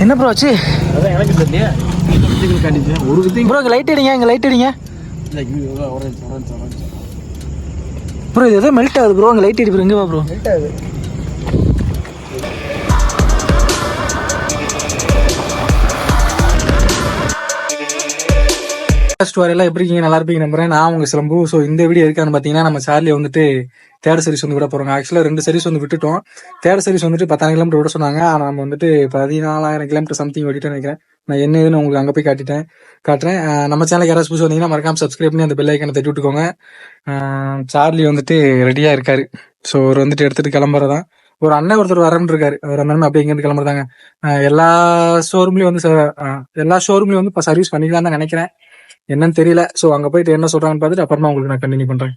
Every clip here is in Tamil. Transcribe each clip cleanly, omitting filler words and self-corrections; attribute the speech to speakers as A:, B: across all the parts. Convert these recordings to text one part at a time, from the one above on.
A: என்ன ப்ரோ ஆச்சு?
B: அதான் எனக்கு தெரியல. ஒரு வித்திங்
A: ப்ரோ லைட் அடிங்க, இங்கே லைட் அடிங்க ப்ரோ. இது ஏதோ மெல்ட் ஆகுது ப்ரோ, அங்கே லைட் அடி ப்ரோ. எங்கே வா ப்ரோ மெல்ட் ஆகுது? ஸ்டோரியெல்லாம் எப்படி இருக்கீங்க? நல்லா இருப்பீங்க நம்புறேன். நான் உங்க சிலம்பு. ஸோ இந்த வீடியோ இருக்கான்னு பார்த்தீங்கன்னா, நம்ம சார்லி வந்துட்டு தேர்ட் சர்வீஸ் வந்து விட போகிறோங்க. ஆக்சுவலாக 2 சர்வீஸ் வந்து விட்டுட்டோம். தேர்ட் சர்வீஸ் வந்துட்டு 10,000 கிலோமீட்டர் விட சொன்னாங்க. ஆனால் நம்ம வந்துட்டு 14,000 கிலோமீட்டர் சம்திங் ஓடிட்டேன்னு நினைக்கிறேன். நான் என்ன ஏதுன்னு உங்களுக்கு அங்கே போய் காட்டுறேன். நம்ம சேனலுக்கு யாராவது புதுசு வந்தீங்கன்னா மறக்காம சப்ஸ்கிரைப் பண்ணி அந்த பெல் ஐக்கனை தட்டி விட்டுக்கோங்க. சார்லி வந்துட்டு ரெடியாக இருக்காரு. ஸோ அவர் வந்துட்டு எடுத்துகிட்டு கிளம்புறதான். ஒரு அண்ணன் ஒருத்தர் வரன்னு இருக்காரு. அவர் அந்த அப்படியே இங்கேருந்து கிளம்புறதாங்க. எல்லா ஷோரூம்லேயும் வந்து இப்போ சர்வீஸ் பண்ணிக்கலாம் தான் நினைக்கிறேன். என்னன்னு தெரியல. ஸோ அங்கே போயிட்டு என்ன சொல்றாங்கன்னு பார்த்துட்டு அப்புறமா உங்களுக்கு நான் கண்டினியூ பண்றேன்.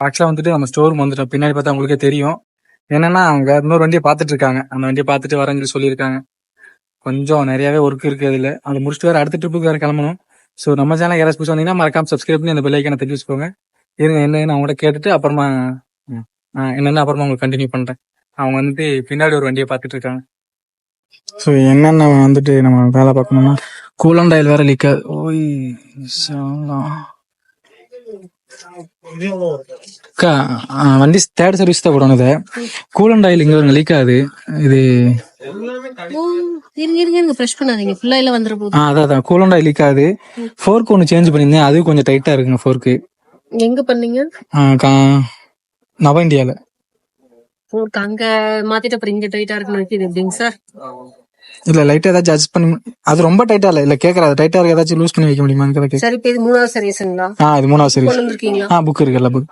A: ஆக்சுவலாக வந்துட்டு நம்ம ஸ்டோர் வந்துட்டோம். பின்னாடி பார்த்தா உங்களுக்கே தெரியும். என்னன்னா அவங்க இன்னொரு வண்டியை பார்த்துட்டு இருக்காங்க. அந்த வண்டியை பார்த்துட்டு வரேன்னு சொல்லியிருக்காங்க. கொஞ்சம் நிறையவே ஒர்க் இருக்கு அதுல. அதை முடிச்சுட்டு வேற அடுத்த ட்ரிப்புக்கு வேற கிளம்பணும். ஸோ நம்ம சேனல் யாராவது புதுசு வந்தீங்கன்னா மறக்காம சப்ஸ்கிரைப் பண்ணி அந்த பெல் ஐக்கானை தட்டி வச்சுக்கோங்க. இருங்க என்னன்னு அவங்கள்ட்ட கேட்டுட்டு அப்புறமா என்னென்ன அப்புறமா உங்களுக்கு கண்டினியூ பண்றேன். அவங்க வந்துட்டு பின்னாடி ஒரு வண்டியை பார்த்துட்டு இருக்காங்க. ஸோ என்னென்ன வந்துட்டு நம்ம வேலை பார்க்கணும்னா, கூலண்ட் ஆயில் வேற லீக் ஆகுது. ஓய் வண்டி தேர்ட் சர்வீஸ் தான் போடணும். இதை கூலண்ட் ஆயில் இங்க லீக் ஆகுது. இது அதான் கூலண்ட் ஆயில் லீக் ஆகுது. ஃபோர்க் ஒன்று சேஞ்ச் பண்ணியிருந்தேன். அது கொஞ்சம் டைட்டா இருக்குங்க. ஃபோர்க்கு
C: எங்க பண்ணீங்க?
A: நவ இந்தியால.
C: அங்க மாத்திட்டு அப்புறம் இங்க டைட்டா இருக்குன்னு எப்படிங்க சார்?
A: இல்ல லைட்டா ஏதாச்சும் அட்ஜஸ்ட் பண்ணி, அது ரொம்ப டைட்டா இல்ல கேக்குறாரு. டைட்டா இருக்க ஏதாச்சும் லூஸ் பண்ணி வைக்க முடியுமா?
C: சரி, இப்போ இது 3வது சர்வீஸ்ங்களா?
A: இது 3வது சர்வீஸ். புக் இருக்குல்ல புக்.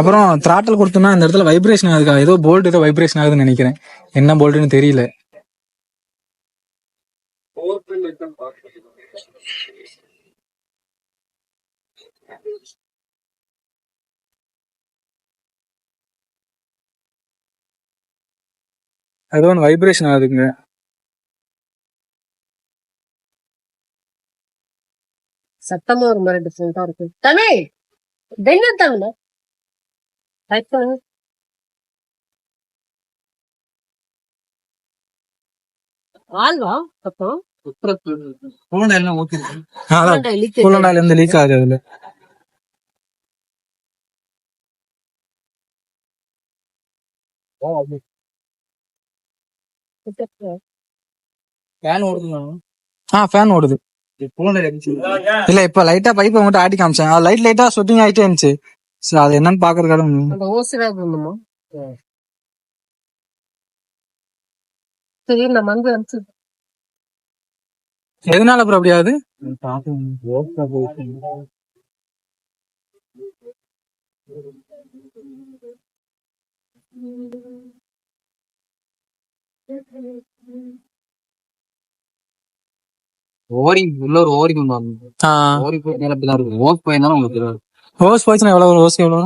A: அப்புறம் த்ராட்டல் கொடுத்தோம்னா அந்த இடத்துல வைப்ரேஷன் ஆகுது. ஏதோ போல்ட் ஏதோ வைப்ரேஷன் ஆகுதுன்னு நினைக்கிறேன். என்ன போல்ட்னு தெரியல. ஏதோ ஒன்று வைப்ரேஷன் ஆகுதுங்க.
C: சத்தமா ஒரு மாதிரி டிஃபரெண்டா இருக்கு. தமிழ் வெள்ளத்தாங்கல டைப் பண்ணுங்க. ஆல்வா அப்புறம்
A: coolant oil okay. Coolant oil வந்து லீக் ஆகுது அதுல. ஃபேன் ஓடுது. ஃபேன் ஓடுது. இல்ல இப்ப லைட்டா பைப் மட்டும் ஆட்டி காமிச்சேன். லைட்டா சொட்டிங் ஆயிட்டே இருந்துச்சு. அது என்னன்னு பாக்குறதுக்காக
C: சரி நம்ம அங்க வந்து
A: எதனால ப்ரோ அப்படி ஆகுது?
B: ஓரிங் உள்ள ஒரு ஓரிங் ஓரி போயிருந்தாலும் அப்படிதான் இருக்கும். ஓஸ் போயிருந்தாலும் உங்களுக்கு தெரியாது.
A: ஹோஸ் போச்சுன்னா எவ்வளவு? ஹோஸ் எவ்வளவு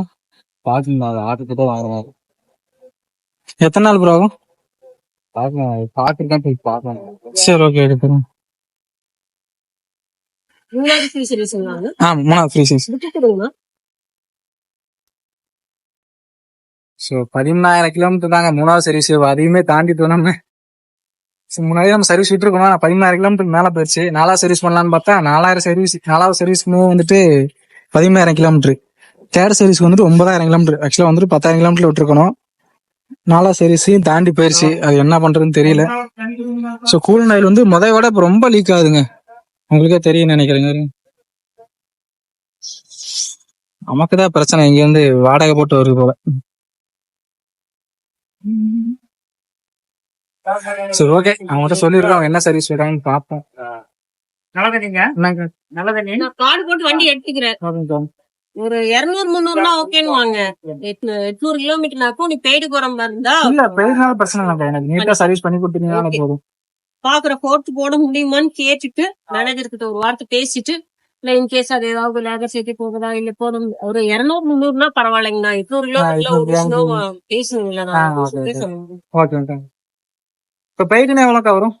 B: பாத்துங்க, அது ஆட்டுக்கிட்ட வாங்குறாரு.
A: எத்தனை நாள் ப்ரோ ஆகும்?
B: பாக்கலாம், பாத்துருக்கேன் போய் பாக்கலாம்.
A: சரி ஓகே எடுத்துறோம்.
C: 3வது ஃப்ரீ சர்வீஸ்ங்களா?
A: 3வது ஃப்ரீ சர்வீஸ். ஸோ 17,000 கிலோமீட்டர் தாங்க 3வது சர்வீஸ். அதையுமே தாண்டிட்டு நம்ம முன்னாடி நம்ம சர்வீஸ் விட்டுருக்கோம். 17,000 கிலோமீட்டர் மேல போயிடுச்சு. 4வது சர்வீஸ் பண்ணலான்னு பார்த்தா 4வது சர்வீஸ்க்குமே வந்துட்டு 17,000 கிலோமீட்டர். தேர்ட் சர்வீஸ்க்கு வந்துட்டு 9,000 கிலோமீட்டர். ஆக்சுவலா வந்துட்டு 10,000 கிலோமீட்டர் விட்டுருக்கணும். 4வது சர்வீஸையும் தாண்டி போயிருச்சு. அது என்ன பண்றதுன்னு தெரியல. ஸோ கூலண்ட் ஆயில் வந்து விட இப்ப ரொம்ப லீக் ஆகுதுங்க. உங்களுக்கே தெரியும் நினைக்கிறேங்க. நமக்குதான் பிரச்சனை. இங்க வந்து வாடகை போட்டு வருது போல. சரி ஓகே, அவங்ககிட்ட சொல்லிருக்கோம். அவங்க என்ன சர்வீஸ் விடாங்கன்னு பாப்போம்.
C: நான் கார்டு போட்டு வண்டி எடுத்துக்கிறேன். ஒரு 200-300 ஓகேன்னு வாங்க. 800 கிலோமீட்டர்னாக்கும் நீ பெய்டு போற மாதிரி இருந்தா
A: இல்ல பெய்டுனால பிரச்சனை இல்லை. எனக்கு நீட்டா சர்வீஸ் பண்ணி கொடுத்தீங்கன்னா போதும்.
C: பாக்குற போர்ட் போட முடியுமான்னு கேட்டுட்டு மேனேஜர் கிட்ட ஒரு வார்த்தை பேசிட்டு, இல்ல இன்கேஸ் அது ஏதாவது லேபர் சேர்த்து போகுதா இல்ல போதும். ஒரு 200-300 பரவாயில்லைங்கண்ணா. 800 கிலோமீட்டர்ல
A: பேசுவீங்களா? இப்ப பெய்டுனா எவ்வளோக்கா வரும்?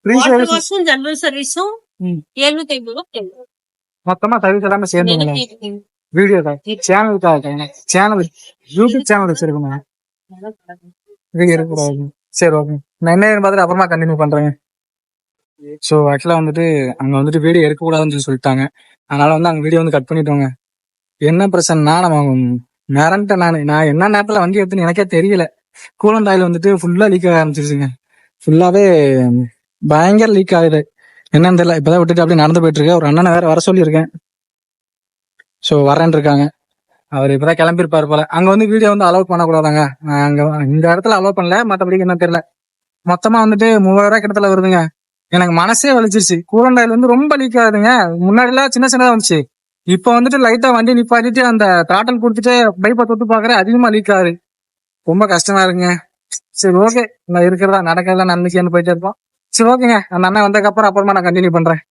C: ஜெனரல் சர்வீஸும் 750
A: மொத்தமா சர்வீஸ் எல்லாமே சேர்ந்து வீடியோ சேனல் யூடியூப் சேனல் வச்சிருக்கோங்க. வீடியோ இருக்கக்கூடாது. சரி ஓகே, நான் என்ன பார்த்துட்டு அப்புறமா கண்டினியூ பண்றேங்க. ஸோ ஆக்சுவலா வந்துட்டு அங்க வந்துட்டு வீடியோ எடுக்கக்கூடாதுன்னு சொல்லி சொல்லிட்டாங்க. அதனால வந்து அங்க வீடியோ வந்து கட் பண்ணிட்டோங்க. என்ன பிரச்சனைனா நம்ம மிரண்ட நான் என்ன நேரத்துல வண்டி எடுத்துன்னு எனக்கே தெரியல. கூலண்ட் ஆயில் வந்துட்டு ஃபுல்லா லீக் ஆக ஆரம்பிச்சிருச்சுங்க. ஃபுல்லாவே பயங்கர லீக் ஆகுது. என்னன்னு தெரியல. இப்பதான் விட்டுட்டு அப்படியே நடந்து போயிட்டு இருக்கேன். ஒரு அண்ணனை வேற வர சொல்லியிருக்கேன். ஸோ வரேன் இருக்காங்க. அவர் இப்பதான் கிளம்பியிருப்பாரு போல. அங்க வந்து வீடியோ வந்து அலோட் பண்ணக்கூடாதாங்க. அங்க இந்த இடத்துல அலோட் பண்ணல. மற்றபடிக்கு என்ன தெரியல. மொத்தமா வந்துட்டு 3000 கிட்டத்துல வருதுங்க. எனக்கு மனசே வலிச்சிருச்சு. கூலண்ட் ஆயில் வந்து ரொம்ப லீக் ஆகுதுங்க. முன்னாடி எல்லாம் சின்ன சின்னதா வந்துச்சு. இப்ப வந்துட்டு லைட்டா வண்டி நிப்பாட்டிட்டு அந்த த்ராட்டல் கொடுத்துட்டு பைப்பை தொட்டு பாக்குறேன், அதிகமா லீக் ஆகுது. ரொம்ப கஷ்டமா இருக்குங்க. சரி ஓகே, நான் இருக்கிறதா நடக்கிறதா நன்மைக்கு போயிட்டே இருப்போம். சரி ஓகேங்க, அந்த அண்ணன் வந்ததுக்கு அப்புறமா நான் கண்டினியூ பண்றேன்.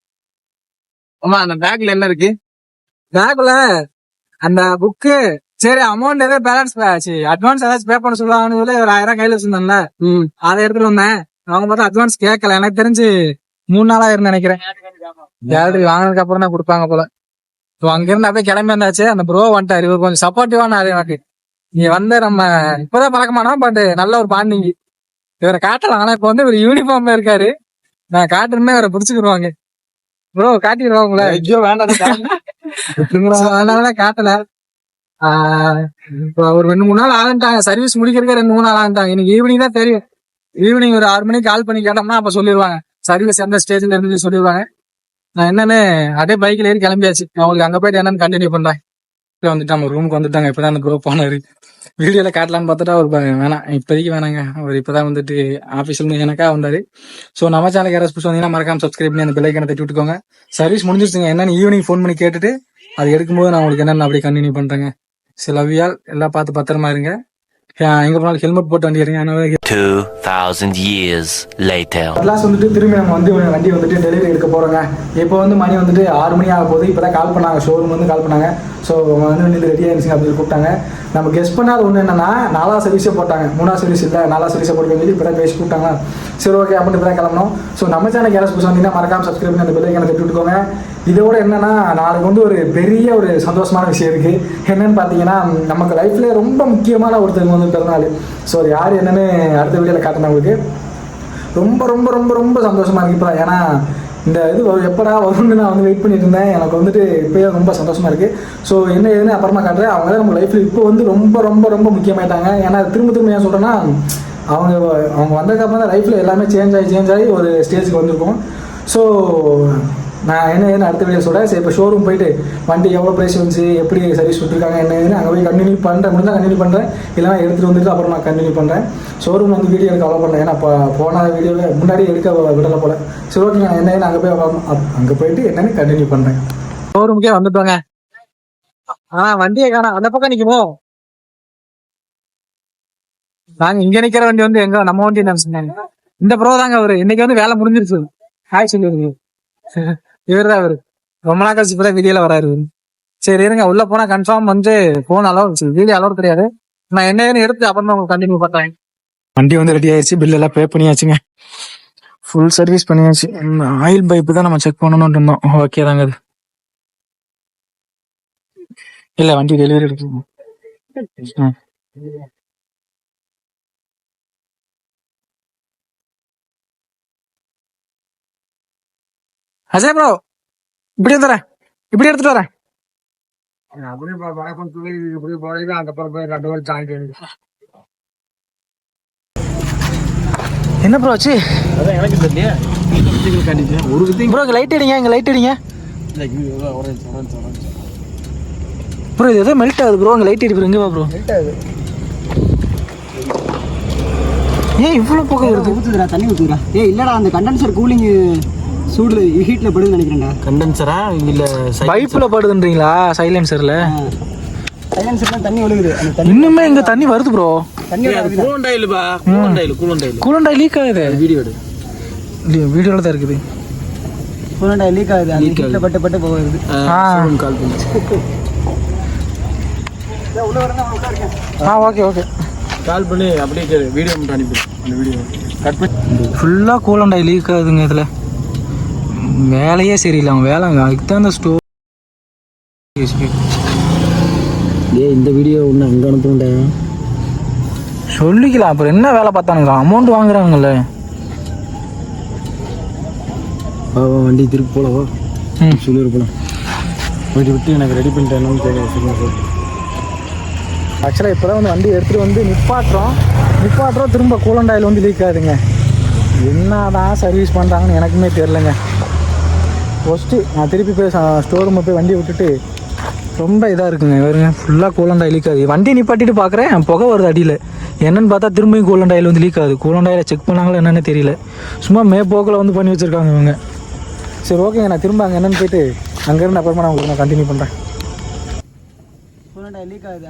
B: ஆமா, அந்த பேக்ல என்ன இருக்கு?
A: பேக்ல அந்த புக்கு, சரி அமௌண்ட் ஏதாவது பேலன்ஸ் அட்வான்ஸ் ஏதாச்சும் பே பண்ண சொல்லுவாங்கன்னு சொல்லி ஒரு 1000 கையில வச்சிருந்தேன்ல, அதை எடுத்துட்டு வந்தேன். அவங்க பார்த்தா அட்வான்ஸ் கேட்கல. எனக்கு தெரிஞ்சு 3 நாளாயிரம் நினைக்கிறேன். கேலரி வாங்கினதுக்கு அப்புறம் தான் கொடுப்பாங்க போல. அங்க இருந்து அப்படியே கிளம்பி வந்தாச்சு. அந்த ப்ரோ வந்துட்டாரு. இவர் கொஞ்சம் சப்போர்ட்டிவான அதே வாட்டி. நீ வந்து நம்ம இப்பதான் பழக்கமானா, பட் நல்ல ஒரு பாண்டிங். இவரை காட்டலாம். ஆனா இப்ப வந்து இவர் யூனிஃபார்ம்ல இருக்காரு. நான் காட்டுறேன்னு இவரை பிடிச்சுக்கிடுவாங்க. ப்ரோ காட்டிடுவாங்க உங்களை.
B: ஐயோ வேண்டாம்.
A: அதனாலதான் காட்டல. இப்போ ஒரு 2-3 நாள் ஆகிட்டாங்க. சர்வீஸ் முடிக்கிறதுக்கு 2-3 நாள் ஆகிட்டாங்க. இன்னைக்கு ஈவினிங் தான் தெரியும். ஈவினிங் ஒரு 6 மணிக்கு கால் பண்ணி கேட்டோம்னா அப்ப சொல்லிடுவாங்க சர்வீஸ் எந்த ஸ்டேஜ்ல இருந்து சொல்லிடுவாங்க. நான் என்னன்னு அப்படியே பைக்ல ஏறி கிளம்பியாச்சு. நான் உங்களுக்கு அங்க போயிட்டு என்னன்னு கண்டினியூ பண்றேன். வந்துட்டு நம்ம ரூமுக்கு வந்துட்டாங்க. இப்பதான் அந்த ப்ரோ போனாரு. வீடியோல காட்டலான்னு பார்த்துட்டா அவர் வேணாம், இப்போதைக்கு வேணாங்க. அவர் இப்பதான் வந்துட்டு ஆபீஸ்ல எனக்கா வந்தாரு. ஸோ நம்ம சேனலுக்கு யாராவது புதுசு வந்தீங்கன்னா மறக்காம சப்ஸ்கிரைப் பண்ணி அந்த பெல் ஐக்கானை தட்டி விட்டுக்கோங்க. சர்வீஸ் முடிஞ்சிருச்சுங்க. என்னன்னு ஈவினிங் ஃபோன் பண்ணி கேட்டுட்டு அது எடுக்கும்போது நான் உங்களுக்கு என்னன்னு அப்படியே கண்டினியூ பண்றேங்க. சில லவ்யால் எல்லாம் பார்த்து பத்திரமா இருங்க. எங்க போனாலும் ஹெல்மெட் போட்டு வண்டி எடுங்க.
D: 2000 years later.
A: கிளாஸ் வந்துட்டு திரும்பி நம்ம வந்து வண்டி வந்துட்டு டெலிவரி எடுக்க போறோங்க. இப்போ வந்து மணி வந்துட்டு 6 மணி ஆக போகுது. இப்பதான் கால் பண்ணாங்க, ஷோரூம் வந்து கால் பண்ணாங்க. ஸோ வந்து ரெடி ஆயிடுச்சுங்க அப்படின்னு கூப்பிட்டாங்க. நம்ம கெஸ்ட் பண்ணாத ஒன்று என்னன்னா 4வது சர்வீஸே போட்டாங்க. 3வது சர்வீஸ் இல்லை, 4வது சர்வீஸை போட்டு சொல்லி இப்போ பேசி கூப்பிட்டாங்க. சரி ஓகே அப்படின்னு இப்போ கிளம்பணும். ஸோ நம்ம சேனல் யாராவது புதுசு வந்தீங்கன்னா மறக்காம சப்ஸ்கிரைப் பண்ணி அந்த பெல் ஐக்கானை தட்டி விட்டுக்கோங்க. இதோட என்னன்னா நாளைக்கு வந்து ஒரு பெரிய ஒரு சந்தோஷமான விஷயம் இருக்கு. என்னன்னு பார்த்தீங்கன்னா நமக்கு லைஃப்ல ரொம்ப முக்கியமான ஒருத்தருக்கு வந்து பிறந்தநாள். ஸோ அது யார் என்னன்னு அடுத்த வீடியோவில் காட்டுறேன் உங்களுக்கு. ரொம்ப ரொம்ப ரொம்ப ரொம்ப சந்தோஷமா இருக்கு இப்போ. ஏன்னா இந்த இது எப்படா வரும்னு நான் வந்து வெயிட் பண்ணிட்டு இருந்தேன். எனக்கு வந்துட்டு இப்போயே ரொம்ப சந்தோஷமா இருக்கு. ஸோ என்ன ஏதுன்னு அப்புறமா காட்டுறேன். அவங்க தான் நம்ம லைஃப்ல இப்போ வந்து ரொம்ப ரொம்ப ரொம்ப முக்கியமாயிட்டாங்க. ஏன்னா திரும்ப ஏன் சொல்றேன்னா அவங்க வந்ததுக்கப்புறம் தான் லைஃப்ல எல்லாமே சேஞ்ச் ஆகி ஒரு ஸ்டேஜுக்கு வந்திருக்கும். ஸோ நான் என்ன அடுத்த வீடியோ சொல்கிறேன். சரி இப்போ ஷோரூம் போயிட்டு வண்டி எவ்வளோ ப்ரைஸ் வந்துச்சு, எப்படி சர்வீஸ் விட்டுருக்காங்க என்னன்னு அங்கே போய் கண்டினியூ பண்ணுறேன். முடிஞ்சால் கண்டினியூ பண்ணுறேன், இல்லைனா எடுத்துகிட்டு வந்துட்டு அப்புறம் நான் கண்டினியூ பண்ணுறேன். ஷோரூம் வந்து வீடியோ எடுக்க அவ்வளோ பண்ணேன். ஏன்னா போன வீடியோவில் முன்னாடி எடுக்க விடலை போல. சரி ஓகே, நான் என்னன்னு அங்கே போயிட்டு என்னன்னு கண்டினியூ பண்ணுறேன். ஷோரூமுக்கே வந்துட்டோங்க. வண்டியை காணோம். அந்த பக்கம் நிற்குமோ? நாங்க இங்க நிக்கிற வண்டி வந்து எங்க நம்ம வண்டி நினைச்சுங்க. இந்த ப்ரோ தாங்க அவரு. இன்னைக்கு வந்து வேலை முடிஞ்சிருச்சு. ஹாய் சொல்லிருங்க. இவர் தான் அவரு. ரொம்ப நாள் கழிச்சு இப்பதான் வீடியோல வராரு. சரி இருங்க, உள்ள போனா கன்ஃபார்ம் வந்து போன் அலோட், வீடியோ அலோட் கிடையாது. நான் என்ன எடுத்து அப்புறம் உங்களுக்கு கண்டினியூ பண்றேன். வண்டி வந்து ரெடி ஆயிடுச்சு. பில் எல்லாம் பே பண்ணியாச்சுங்க. ஃபுல் சர்வீஸ் பண்ணியாச்சு. ஆயில் பைப்பு தான் நம்ம செக் பண்ணணும்னு இருந்தோம். ஓகே தாங்க அது. இல்ல வண்டி டெலிவரி எடுக்கணும். அஜய் ப்ரோ இப்படி வந்துறேன், இப்படி எடுத்துட்டு வரேன். என்ன ப்ரோ ஆச்சு?
B: எனக்கு தெரியல.
A: ப்ரோ இங்க லைட் அடிங்க, இங்க லைட் அடிங்க ப்ரோ. இது ஏதோ மெல்ட் ஆகுது ப்ரோ. இங்க லைட் அடி ப்ரோ. எங்க ப்ரோ மெல்ட் ஆகுது? ஏன் இவ்வளவு புகை வருது?
E: ஊத்துதுடா, தண்ணி ஊத்துதுடா. இல்லடா, அந்த கண்டென்சர் கூலிங் சூடுல ஹீட்ல படுதுன்னு நினைக்கிறேன்டா.
B: கண்டென்சரா இல்ல
A: பைப்ல படுதுன்றீங்களா? சைலன்சர்ல
E: சைலன்சர்ல தண்ணி ஒழுகுது. அந்த தண்ணி
A: இன்னுமே இங்க தண்ணி வருது ப்ரோ.
E: தண்ணி
B: கூலண்ட்
A: கூலண்ட் லீக் ஆகுது. வீடியோல தான் இருக்குது.
E: கூலண்ட் லீக் ஆகுது. அந்த ஹீட்ல பட்டு போகுது.
B: கால் பண்ணி
E: உள்ள வரேன்னா உள்ள இருக்கேன்.
A: ஓகே ஓகே,
B: கால் பண்ணி அப்படியே வீடியோ மட்டும் அனுப்பி அந்த வீடியோ கட் பண்ணி.
A: ஃபுல்லா கூலண்ட் லீக் ஆகுதுங்க. இதுல வேலையே சரியில்லை. அவங்க வேலை அதுக்கு தான் அந்த ஸ்டோர்.
E: இந்த வீடியோ ஒன்று அங்கே அனுப்புண்டா
A: சொல்லிக்கலாம். அப்புறம் என்ன வேலை பார்த்தானுங்களா? அமௌண்ட் வாங்குறாங்கல்ல.
E: வண்டி திருப்பி போலவோ சுழூர் போகலாம்
A: கொஞ்சம் விட்டு எனக்கு ரெடி பண்ணிட்டேன்னு சொல்லுங்கள் சார். ஆக்சுவலாக இப்போ தான் வந்து வண்டி எடுத்துகிட்டு வந்து நிப்பாட்டுறோம் திரும்ப கூலண்ட் ஆயில் வந்து லீக் ஆகுதுங்க. என்ன தான் சர்வீஸ் பண்ணுறாங்கன்னு எனக்குமே தெரிலங்க. ஃபஸ்ட்டு நான் திருப்பி போய் ஸ்டோர் ரூமில் போய் வண்டியை விட்டுட்டு ரொம்ப இதாக இருக்குங்க. வருங்க ஃபுல்லாக கூலண்ட் ஆயில் லீக் ஆகுது. வண்டி நிப்பாட்டிட்டு பார்க்குறேன் புகை வருது அடியில். என்னென்னு பார்த்தா திரும்பியும் கூலண்ட் ஆயில் வந்து லீக் ஆகுது. கூலண்ட் ஆயிலை செக் பண்ணாங்களா என்னென்னு தெரியல. சும்மா போக்கில் வந்து பண்ணி வச்சுருக்காங்க இவங்க. சரி ஓகேங்க, நான் திரும்ப அங்கே என்னென்னு போயிட்டு அங்கேருந்து அப்புறமா நான் உங்களுக்கு நான் கண்டினியூ பண்ணுறேன்.
E: லீக் ஆகுது.